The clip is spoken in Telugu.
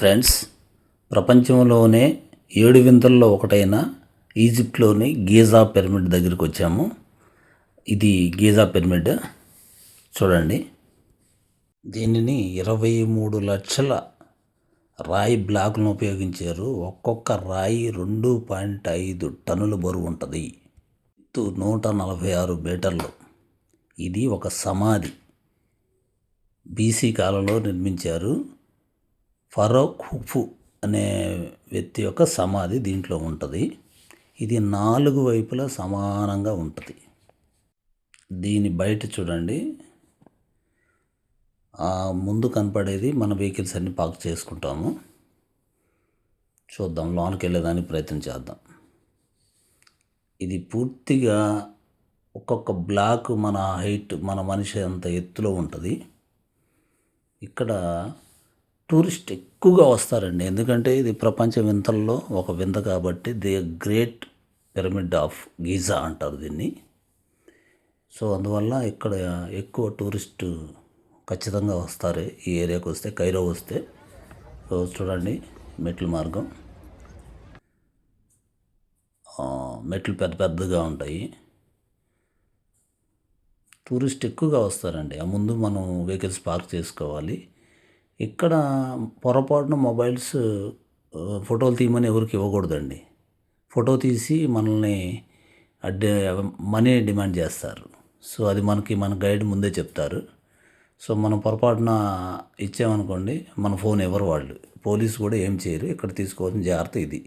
ఫ్రెండ్స్, ప్రపంచంలోనే 7 వింతల్లో ఒకటైన ఈజిప్ట్లోని గీజా పిరమిడ్ దగ్గరికి వచ్చాము. ఇది గీజా పిరమిడ్ చూడండి. దీనిని 23 లక్షల రాయి బ్లాకులను ఉపయోగించారు. ఒక్కొక్క రాయి 2.5 టన్నుల బరువు ఉంటుంది. ఎత్తు 146 మీటర్లు. ఇది ఒక సమాధి. బీసీ కాలంలో నిర్మించారు. ఫరో ఖుఫు అనే వ్యక్తి యొక్క సమాధి దీంట్లో ఉంటుంది. ఇది 4 వైపులా సమానంగా ఉంటుంది. దీని బయట చూడండి, ముందు కనపడేది మన వెహికల్స్ అన్ని పార్క్ చేసుకుంటాము. చూద్దాం, లోనికి వెళ్ళేదానికి ప్రయత్నం చేద్దాం. ఇది పూర్తిగా ఒక్కొక్క బ్లాక్ మన హైట్, మన మనిషి అంత ఎత్తులో ఉంటుంది. ఇక్కడ టూరిస్ట్ ఎక్కువగా వస్తారండి. ఎందుకంటే ఇది ప్రపంచ వింతల్లో ఒక వింత కాబట్టి the great pyramid of Giza అంటారు దీన్ని. సో అందువల్ల ఇక్కడ ఎక్కువ టూరిస్టు ఖచ్చితంగా వస్తారు ఈ ఏరియాకి వస్తే, కైరో వస్తే. సో చూడండి, మెట్ల మార్గం, మెట్లు పెద్ద పెద్దగా ఉంటాయి. టూరిస్ట్ ఎక్కువగా వస్తారండి. ఆ ముందు మనం వెహికల్స్ పార్క్ చేసుకోవాలి. ఇక్కడ పొరపాటున మొబైల్స్ ఫోటోలు తీయమని ఎవరికి ఇవ్వకూడదండి. ఫోటో తీసి మనల్ని మనీ డిమాండ్ చేస్తారు. సో అది మన గైడ్ ముందే చెప్తారు. సో మనం పొరపాటున ఇచ్చామనుకోండి, మన ఫోన్ ఎవరు వాళ్ళు, పోలీసు కూడా ఏం చేయరు. ఇక్కడ తీసుకోవాల్సిన జాగ్రత్త ఇది.